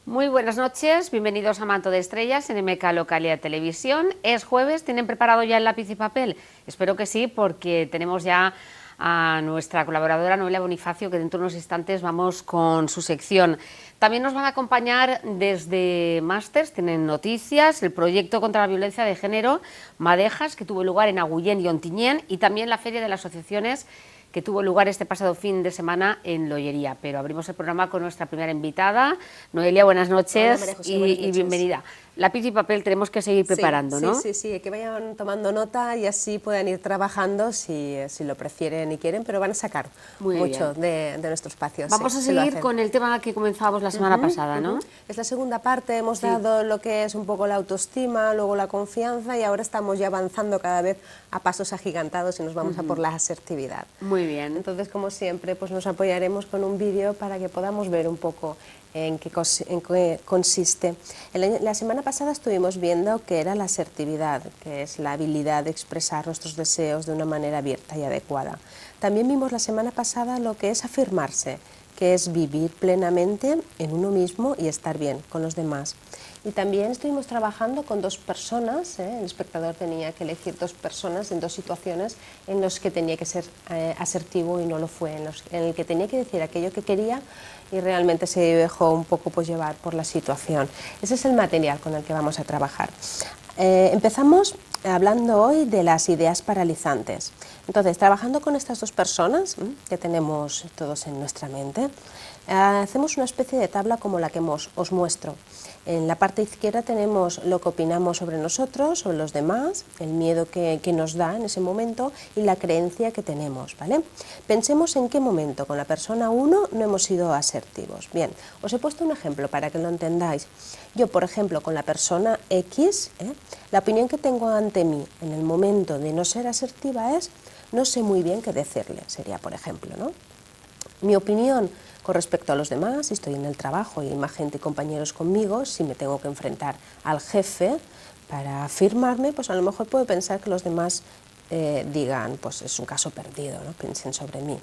Muy buenas noches, bienvenidos a Manto de Estrellas en MK Localia Televisión. Es jueves, ¿tienen preparado ya el lápiz y papel? Espero que sí, porque tenemos ya a nuestra colaboradora Noelia Bonifacio, que dentro de unos instantes vamos con su sección. También nos van a acompañar desde Másters, tienen noticias, el proyecto contra la violencia de género, Madejas, que tuvo lugar en Agullén y Ontinyent, y también la Feria de las Asociaciones, que tuvo lugar este pasado fin de semana en Lollería. Pero abrimos el programa con nuestra primera invitada. Noelia, buenas noches. Hola, María José, buenas noches. Y bienvenida. Lápiz y papel tenemos que seguir preparando, ¿no? Sí, que vayan tomando nota y así puedan ir trabajando si lo prefieren y quieren, pero van a sacar mucho de nuestro espacio. Vamos a seguir con el tema que comenzábamos la semana pasada, ¿no? Es la segunda parte, hemos dado lo que es un poco la autoestima, luego la confianza y ahora estamos ya avanzando cada vez a pasos agigantados y nos vamos a por la asertividad. Muy bien. Entonces, como siempre, pues nos apoyaremos con un vídeo para que podamos ver un poco en qué consiste. La semana pasada estuvimos viendo que era la asertividad, que es la habilidad de expresar nuestros deseos de una manera abierta y adecuada. También vimos la semana pasada lo que es afirmarse, que es vivir plenamente en uno mismo y estar bien con los demás. Y también estuvimos trabajando con dos personas, el espectador tenía que elegir dos personas en dos situaciones en las que tenía que ser asertivo y no lo fue, en el que tenía que decir aquello que quería y realmente se dejó un poco pues, llevar por la situación. Ese es el material con el que vamos a trabajar. Empezamos hablando hoy de las ideas paralizantes. Entonces, trabajando con estas dos personas que tenemos todos en nuestra mente, hacemos una especie de tabla como la que os muestro. En la parte izquierda tenemos lo que opinamos sobre nosotros, sobre los demás, el miedo que nos da en ese momento y la creencia que tenemos, ¿vale? Pensemos en qué momento con la persona 1 no hemos sido asertivos. Bien, os he puesto un ejemplo para que lo entendáis. Yo, por ejemplo, con la persona X, la opinión que tengo ante mí en el momento de no ser asertiva es no sé muy bien qué decirle, sería por ejemplo, ¿no? Mi opinión con respecto a los demás, si estoy en el trabajo y hay más gente y compañeros conmigo, si me tengo que enfrentar al jefe para afirmarme, pues a lo mejor puedo pensar que los demás digan, pues es un caso perdido, ¿no? Piensen sobre mí.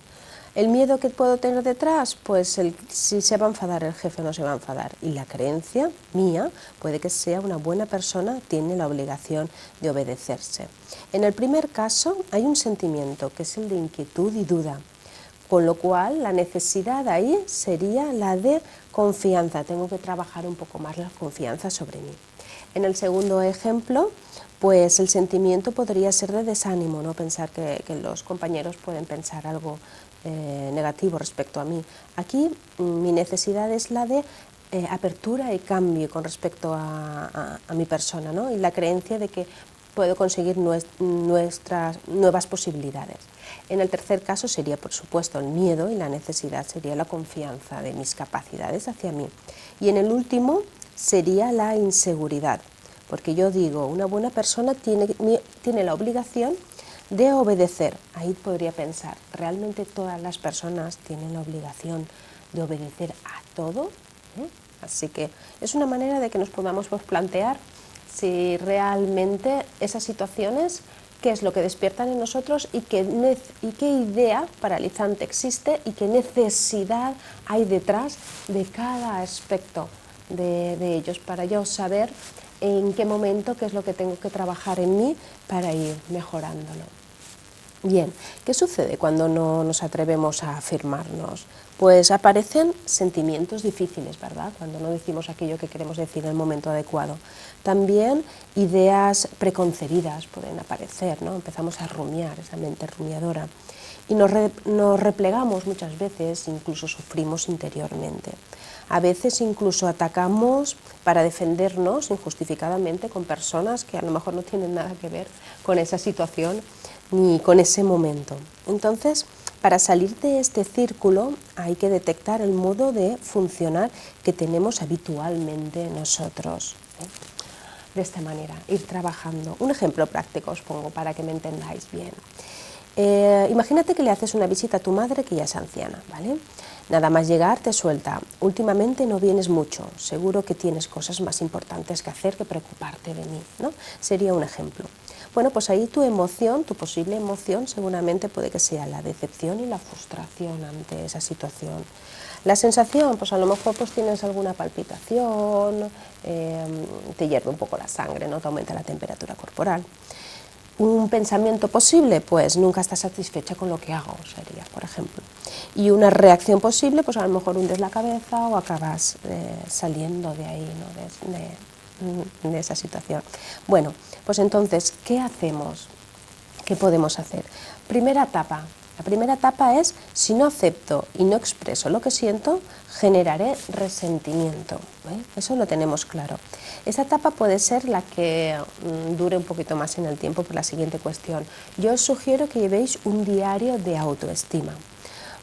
El miedo que puedo tener detrás, pues si se va a enfadar el jefe o no se va a enfadar. Y la creencia mía puede que sea una buena persona, tiene la obligación de obedecerse. En el primer caso hay un sentimiento que es el de inquietud y duda. Con lo cual, la necesidad ahí sería la de confianza. Tengo que trabajar un poco más la confianza sobre mí. En el segundo ejemplo, pues el sentimiento podría ser de desánimo, ¿no? Pensar que los compañeros pueden pensar algo negativo respecto a mí. Aquí mi necesidad es la de apertura y cambio con respecto a mi persona, ¿no? Y la creencia de que puedo conseguir nuestras nuevas posibilidades. En el tercer caso sería, por supuesto, el miedo y la necesidad sería la confianza de mis capacidades hacia mí. Y en el último sería la inseguridad, porque yo digo, una buena persona tiene la obligación de obedecer. Ahí podría pensar, ¿realmente todas las personas tienen la obligación de obedecer a todo? Así que es una manera de que nos podamos plantear si realmente esas situaciones, qué es lo que despiertan en nosotros y qué idea paralizante existe y qué necesidad hay detrás de cada aspecto de ellos, para yo saber en qué momento, qué es lo que tengo que trabajar en mí para ir mejorándolo. Bien, ¿qué sucede cuando no nos atrevemos a afirmarnos? Pues aparecen sentimientos difíciles, ¿verdad? Cuando no decimos aquello que queremos decir en el momento adecuado. También ideas preconcebidas pueden aparecer, ¿no? Empezamos a rumiar, esa mente rumiadora. Y nos replegamos muchas veces, incluso sufrimos interiormente. A veces incluso atacamos para defendernos injustificadamente con personas que a lo mejor no tienen nada que ver con esa situación ni con ese momento. Entonces, para salir de este círculo hay que detectar el modo de funcionar que tenemos habitualmente nosotros. De esta manera, ir trabajando. Un ejemplo práctico os pongo para que me entendáis bien. Imagínate que le haces una visita a tu madre que ya es anciana, ¿vale? Nada más llegar te suelta, últimamente no vienes mucho, seguro que tienes cosas más importantes que hacer que preocuparte de mí, ¿no? Sería un ejemplo. Bueno, pues ahí tu emoción, tu posible emoción, seguramente puede que sea la decepción y la frustración ante esa situación. La sensación, pues a lo mejor pues tienes alguna palpitación, te hierve un poco la sangre, ¿no? Te aumenta la temperatura corporal. Un pensamiento posible, pues nunca estás satisfecha con lo que hago, sería, por ejemplo. Y una reacción posible, pues a lo mejor hundes la cabeza o acabas saliendo de ahí, ¿no? de esa situación. Bueno, pues entonces, ¿qué hacemos? ¿Qué podemos hacer? Primera etapa. La primera etapa es, si no acepto y no expreso lo que siento, generaré resentimiento. Eso lo tenemos claro. Esa etapa puede ser la que dure un poquito más en el tiempo por la siguiente cuestión. Yo os sugiero que llevéis un diario de autoestima,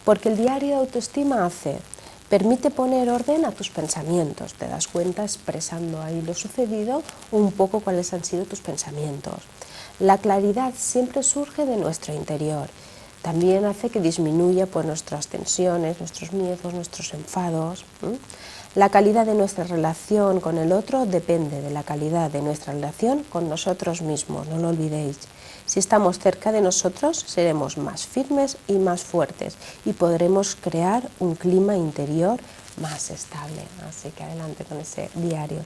porque el diario de autoestima permite poner orden a tus pensamientos, te das cuenta expresando ahí lo sucedido un poco cuáles han sido tus pensamientos. La claridad siempre surge de nuestro interior. También hace que disminuya pues, nuestras tensiones, nuestros miedos, nuestros enfados. La calidad de nuestra relación con el otro depende de la calidad de nuestra relación con nosotros mismos, no lo olvidéis. Si estamos cerca de nosotros, seremos más firmes y más fuertes y podremos crear un clima interior más estable. Así que adelante con ese diario.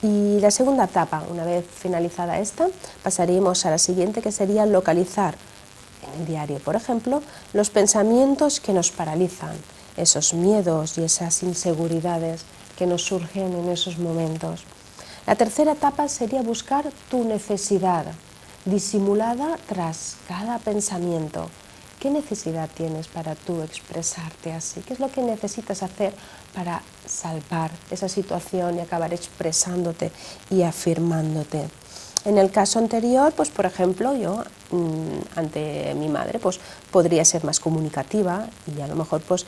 Y la segunda etapa, una vez finalizada esta, pasaríamos a la siguiente, que sería localizar en el diario, por ejemplo, los pensamientos que nos paralizan, esos miedos y esas inseguridades que nos surgen en esos momentos. La tercera etapa sería buscar tu necesidad, disimulada tras cada pensamiento. ¿Qué necesidad tienes para tú expresarte así? ¿Qué es lo que necesitas hacer para salvar esa situación y acabar expresándote y afirmándote? En el caso anterior, pues por ejemplo, yo ante mi madre pues podría ser más comunicativa y a lo mejor pues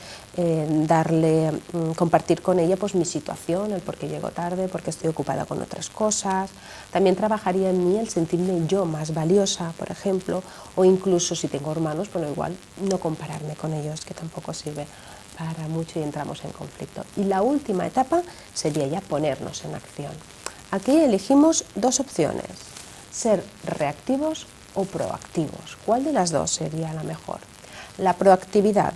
compartir con ella pues mi situación, el por qué llego tarde, porque estoy ocupada con otras cosas. También trabajaría en mí el sentirme yo más valiosa, por ejemplo, o incluso si tengo hermanos, bueno, igual no compararme con ellos, que tampoco sirve para mucho y entramos en conflicto. Y la última etapa sería ya ponernos en acción. Aquí elegimos dos opciones, ser reactivos o proactivos. ¿Cuál de las dos sería la mejor? La proactividad.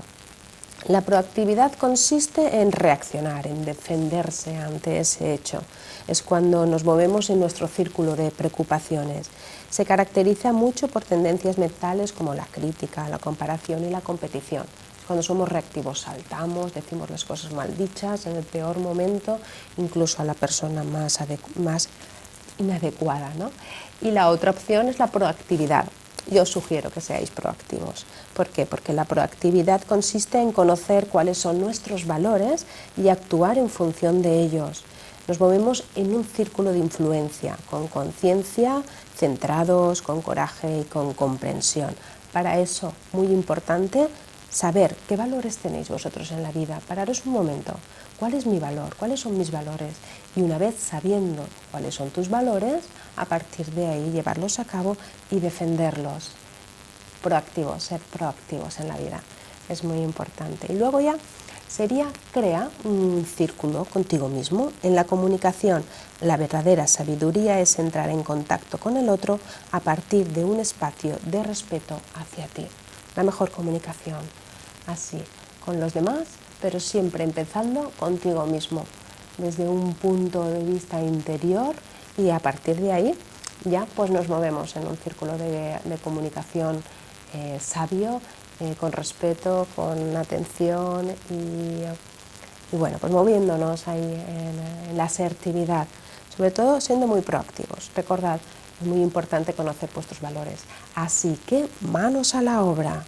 La proactividad consiste en reaccionar, en defenderse ante ese hecho. Es cuando nos movemos en nuestro círculo de preocupaciones. Se caracteriza mucho por tendencias mentales como la crítica, la comparación y la competición. Cuando somos reactivos saltamos, decimos las cosas mal dichas en el peor momento, incluso a la persona más inadecuada, ¿no? Y la otra opción es la proactividad. Yo os sugiero que seáis proactivos. ¿Por qué? Porque la proactividad consiste en conocer cuáles son nuestros valores y actuar en función de ellos. Nos movemos en un círculo de influencia, con conciencia, centrados, con coraje y con comprensión. Para eso, muy importante, saber qué valores tenéis vosotros en la vida. Pararos un momento. ¿Cuál es mi valor? ¿Cuáles son mis valores? Y una vez sabiendo cuáles son tus valores, a partir de ahí llevarlos a cabo y defenderlos. Proactivos, ser proactivos en la vida. Es muy importante. Y luego ya sería crea un círculo contigo mismo. En la comunicación, la verdadera sabiduría es entrar en contacto con el otro a partir de un espacio de respeto hacia ti. La mejor comunicación, así, con los demás, pero siempre empezando contigo mismo, desde un punto de vista interior, y a partir de ahí ya pues nos movemos en un círculo de comunicación sabio, con respeto, con atención y bueno, pues moviéndonos ahí en la asertividad, sobre todo siendo muy proactivos. Recordad, es muy importante conocer vuestros valores, así que manos a la obra.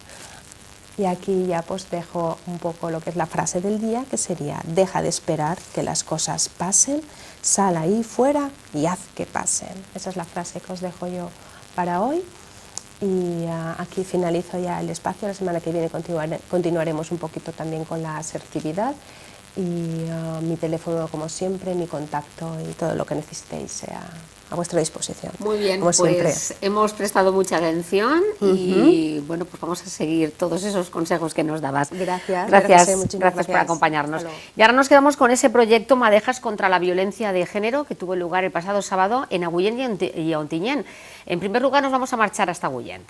Y aquí ya pues dejo un poco lo que es la frase del día, que sería: deja de esperar que las cosas pasen, sal ahí fuera y haz que pasen. Esa es la frase que os dejo yo para hoy. Y aquí finalizo ya el espacio. La semana que viene continuaremos un poquito también con la asertividad. Y mi teléfono, como siempre, mi contacto y todo lo que necesitéis sea a vuestra disposición. Muy bien, como pues siempre. hemos prestado mucha atención y bueno, pues vamos a seguir todos esos consejos que nos dabas. Gracias. Gracias por acompañarnos. Y ahora nos quedamos con ese proyecto Madejas contra la violencia de género que tuvo lugar el pasado sábado en Agullent y Ontinyent. En primer lugar nos vamos a marchar hasta Agullent.